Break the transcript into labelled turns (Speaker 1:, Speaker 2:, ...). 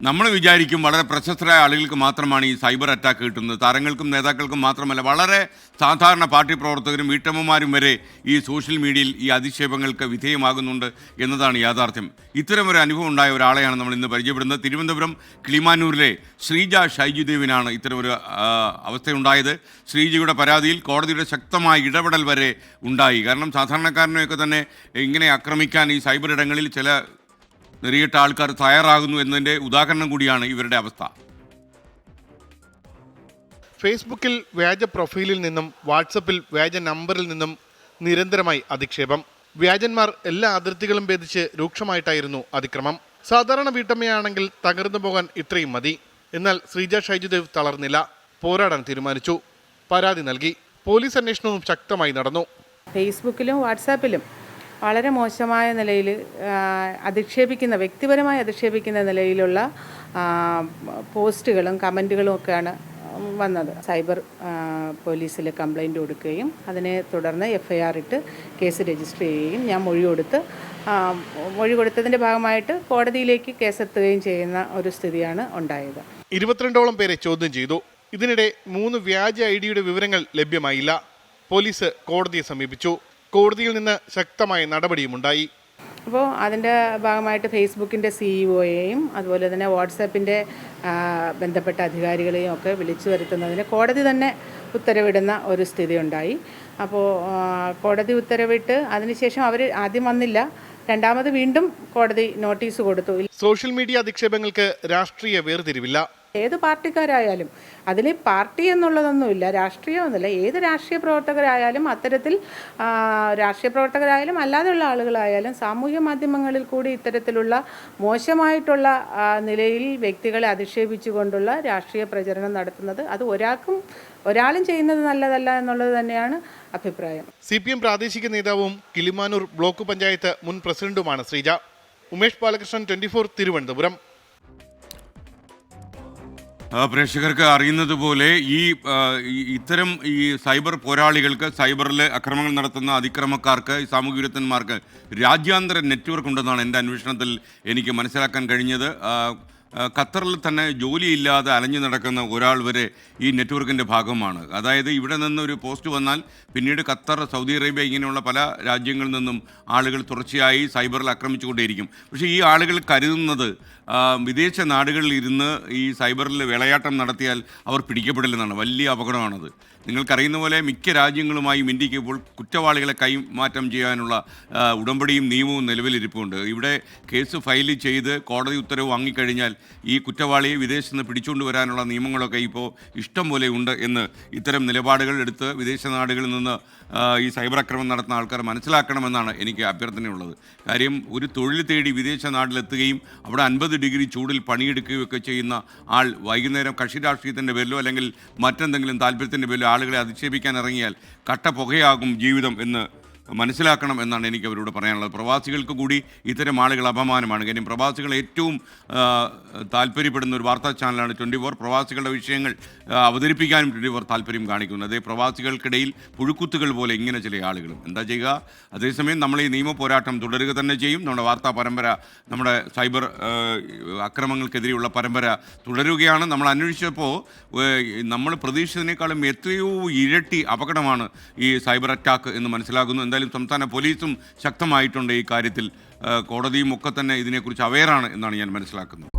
Speaker 1: നമ്മൾ വിചാരിക്കും വളരെ പ്രശസ്തരായ ആളുകൾക്ക് മാത്രമാണ് ഈ സൈബർ അറ്റാക്ക് കിട്ടുന്നത്. താരങ്ങൾക്കും നേതാക്കൾക്കും മാത്രമല്ല, വളരെ സാധാരണ പാർട്ടി പ്രവർത്തകരും വീട്ടമ്മമാരും വരെ ഈ സോഷ്യൽ മീഡിയയിൽ ഈ അധിക്ഷേപങ്ങൾക്ക് വിധേയമാകുന്നുണ്ട് എന്നതാണ് യാഥാർത്ഥ്യം. ഇത്തരമൊരു അനുഭവം ഉണ്ടായ ഒരാളെയാണ് നമ്മൾ ഇന്ന് പരിചയപ്പെടുന്നത്. തിരുവനന്തപുരം കിളിമാനൂരിലെ ശ്രീജ ഷൈജുദേവിനാണ് ഇത്തരമൊരു അവസ്ഥയുണ്ടായത്. ശ്രീജയുടെ പരാതിയിൽ കോടതിയുടെ ശക്തമായ ഇടപെടൽ വരെ ഉണ്ടായി. കാരണം സാധാരണക്കാരനെയൊക്കെ തന്നെ ഇങ്ങനെ ആക്രമിക്കാൻ ഈ സൈബർ ഇടങ്ങളിൽ ചില നെറിയിട്ട ആൾക്കാർ തയ്യാറാകുന്നു എന്നതിൻ്റെ ഉദാഹരണം കൂടിയാണ് ഇവരുടെ അവസ്ഥ.
Speaker 2: ഫേസ്ബുക്കിൽ വ്യാജ പ്രൊഫൈലിൽ നിന്നും വാട്സപ്പിൽ വ്യാജ നമ്പറിൽ നിന്നും നിരന്തരമായി അധിക്ഷേപം. വ്യാജന്മാർ എല്ലാ അതിർത്തികളും ഭേദിച്ച് രൂക്ഷമായിട്ടായിരുന്നു അതിക്രമം. സാധാരണ വീട്ടമ്മയാണെങ്കിൽ തകർന്നു പോകാൻ ഇത്രയും മതി. എന്നാൽ ശ്രീജ ഷൈജുദേവ് തളർന്നില്ല, പോരാടാൻ തീരുമാനിച്ചു. പരാതി നൽകി. പോലീസ് അന്വേഷണവും ശക്തമായി നടന്നു.
Speaker 3: ഫേസ്ബുക്കിലും വാട്സാപ്പിലും വളരെ മോശമായ നിലയിൽ വ്യക്തിപരമായി അധിക്ഷേപിക്കുന്ന നിലയിലുള്ള പോസ്റ്റുകളും കമൻറ്റുകളും ഒക്കെയാണ് വന്നത്. സൈബർ പോലീസിൽ കംപ്ലൈൻറ്റ് കൊടുക്കുകയും അതിനെ തുടർന്ന് FIR ഇട്ട് കേസ് രജിസ്റ്റർ ചെയ്യുകയും ഞാൻ മൊഴി കൊടുത്തതിൻ്റെ ഭാഗമായിട്ട് കോടതിയിലേക്ക് കേസെത്തുകയും ചെയ്യുന്ന ഒരു സ്ഥിതിയാണ് ഉണ്ടായത്.
Speaker 2: 22ഓളം പേരെ ചോദ്യം ചെയ്തു. ഇതിനിടെ 3 വ്യാജ ID വിവരങ്ങൾ ലഭ്യമായില്ല. പോലീസ് കോടതിയെ സമീപിച്ചു. കോടതിയിൽ നിന്ന് ശക്തമായ നടപടിയുമുണ്ടായി.
Speaker 3: അപ്പോൾ അതിൻ്റെ ഭാഗമായിട്ട് ഫേസ്ബുക്കിൻ്റെ CEOയെയും അതുപോലെ തന്നെ വാട്സാപ്പിൻ്റെ ബന്ധപ്പെട്ട അധികാരികളെയും ഒക്കെ വിളിച്ചു വരുത്തുന്നതിന് കോടതി തന്നെ ഉത്തരവിടുന്ന ഒരു സ്ഥിതി ഉണ്ടായി. അപ്പോൾ കോടതി ഉത്തരവിട്ട് അതിനുശേഷം അവർ ആദ്യം വന്നില്ല, രണ്ടാമത് വീണ്ടും കോടതി നോട്ടീസ് കൊടുത്തു.
Speaker 2: സോഷ്യൽ മീഡിയ അധിക്ഷേപങ്ങൾക്ക് രാഷ്ട്രീയ വേർതിരിവില്ല.
Speaker 3: ഏത് പാർട്ടിക്കാരായാലും അതിൽ പാർട്ടി എന്നുള്ളതൊന്നുമില്ല, രാഷ്ട്രീയമൊന്നുമില്ല. ഏത് രാഷ്ട്രീയ പ്രവർത്തകരായാലും അത്തരത്തിൽ രാഷ്ട്രീയ പ്രവർത്തകരായാലും അല്ലാതെയുള്ള ആളുകളായാലും സാമൂഹ്യ മാധ്യമങ്ങളിൽ കൂടി ഇത്തരത്തിലുള്ള മോശമായിട്ടുള്ള നിലയിൽ വ്യക്തികളെ അധിക്ഷേപിച്ചുകൊണ്ടുള്ള രാഷ്ട്രീയ പ്രചരണം നടത്തുന്നത് അത് ഒരാളും ചെയ്യുന്നത് നല്ലതല്ല എന്നുള്ളത് തന്നെയാണ് അഭിപ്രായം.
Speaker 2: CPM പ്രാദേശിക നേതാവും കിളിമാനൂർ ബ്ലോക്ക് പഞ്ചായത്ത് മുൻ പ്രസിഡന്റുമാണ് ശ്രീജ. ഉമേഷ് ബാലകൃഷ്ണൻ, 24 തിരുവനന്തപുരം.
Speaker 1: പ്രേക്ഷകർക്ക് അറിയുന്നത് പോലെ ഇത്തരം ഈ സൈബർ പോരാളികൾക്ക്, സൈബറിൽ അക്രമങ്ങൾ നടത്തുന്ന അതിക്രമക്കാർക്ക്, ഈ സാമൂഹ്യ വിരുദ്ധന്മാർക്ക് രാജ്യാന്തര നെറ്റ്വർക്ക് ഉണ്ടെന്നാണ് എൻ്റെ അന്വേഷണത്തിൽ എനിക്ക് മനസ്സിലാക്കാൻ കഴിഞ്ഞത്. ഖത്തറിൽ തന്നെ ജോലിയില്ലാതെ അലഞ്ഞു നടക്കുന്ന ഒരാൾ വരെ ഈ നെറ്റ്വർക്കിൻ്റെ ഭാഗമാണ്. അതായത് ഇവിടെ നിന്ന് ഒരു പോസ്റ്റ് വന്നാൽ പിന്നീട് ഖത്തർ, സൗദി അറേബ്യ ഇങ്ങനെയുള്ള പല രാജ്യങ്ങളിൽ നിന്നും ആളുകൾ തുടർച്ചയായി സൈബറിൽ ആക്രമിച്ചുകൊണ്ടേയിരിക്കും. പക്ഷേ ഈ ആളുകൾ കരുതുന്നത് വിദേശ നാടുകളിൽ ഇരുന്ന് ഈ സൈബറിൽ വിളയാട്ടം നടത്തിയാൽ അവർ പിടിക്കപ്പെടില്ലെന്നാണ്. വലിയ അപകടമാണത്. നിങ്ങൾക്കറിയുന്ന പോലെ മിക്ക രാജ്യങ്ങളുമായും ഇന്ത്യക്ക് ഇപ്പോൾ കുറ്റവാളികളെ കൈമാറ്റം ചെയ്യാനുള്ള ഉടമ്പടിയും നിയമവും നിലവിലിരിപ്പുണ്ട്. ഇവിടെ കേസ് ഫയൽ ചെയ്ത് കോടതി ഉത്തരവ് വാങ്ങിക്കഴിഞ്ഞാൽ ഈ കുറ്റവാളിയെ വിദേശത്ത് നിന്ന് പിടിച്ചുകൊണ്ട് വരാനുള്ള നിയമങ്ങളൊക്കെ ഇപ്പോൾ ഇഷ്ടം പോലെ ഉണ്ട് എന്ന് ഇത്തരം നിലപാടുകൾ എടുത്ത് വിദേശ നാടുകളിൽ നിന്ന് ഈ സൈബർ ആക്രമണം നടത്തുന്ന ആൾക്കാർ മനസ്സിലാക്കണമെന്നാണ് എനിക്ക് അഭ്യർത്ഥനയുള്ളത്. കാര്യം ഒരു തൊഴിൽ തേടി വിദേശ നാട്ടിലെത്തുകയും അവിടെ 50 ഡിഗ്രി ചൂടിൽ പണിയെടുക്കുകയൊക്കെ ചെയ്യുന്ന ആൾ വൈകുന്നേരം കക്ഷി രാഷ്ട്രീയത്തിൻ്റെ പേരിലോ അല്ലെങ്കിൽ മറ്റെന്തെങ്കിലും താല്പര്യത്തിൻ്റെ പേരിലോ ആളുകളെ അധിക്ഷേപിക്കാൻ ഇറങ്ങിയാൽ കട്ട പുകയാകും ജീവിതം എന്ന് മനസ്സിലാക്കണം എന്നാണ് എനിക്ക് അവരോട് പറയാനുള്ളത്. പ്രവാസികൾക്ക് കൂടി ഇത്തരം ആളുകൾ അപമാനമാണ്. കാര്യം പ്രവാസികൾ ഏറ്റവും താല്പര്യപ്പെടുന്ന ഒരു വാർത്താ ചാനലാണ് 24. പ്രവാസികളുടെ വിഷയങ്ങൾ അവതരിപ്പിക്കാനും 24 താല്പര്യം കാണിക്കുന്നു. അതേ പ്രവാസികൾക്കിടയിൽ പുഴുക്കുത്തുകൾ പോലെ ഇങ്ങനെ ചില ആളുകളും എന്താ ചെയ്യുക. അതേസമയം നമ്മൾ ഈ നിയമ പോരാട്ടം തുടരുക തന്നെ ചെയ്യും. നമ്മുടെ വാർത്താ പരമ്പര, നമ്മുടെ സൈബർ അക്രമങ്ങൾക്കെതിരെയുള്ള പരമ്പര തുടരുകയാണ്. നമ്മൾ അന്വേഷിച്ചപ്പോൾ നമ്മൾ പ്രതീക്ഷിച്ചതിനേക്കാളും എത്രയോ ഇരട്ടി അപകടമാണ് ഈ സൈബർ അറ്റാക്ക് എന്ന് മനസ്സിലാകുന്നു. എന്തായാലും സംസ്ഥാന പോലീസും ശക്തമായിട്ടുണ്ട് ഈ കാര്യത്തിൽ. കോടതിയും ഒക്കെ തന്നെ ഇതിനെക്കുറിച്ച് അവെയറാണ് എന്നാണ് ഞാൻ മനസ്സിലാക്കുന്നത്.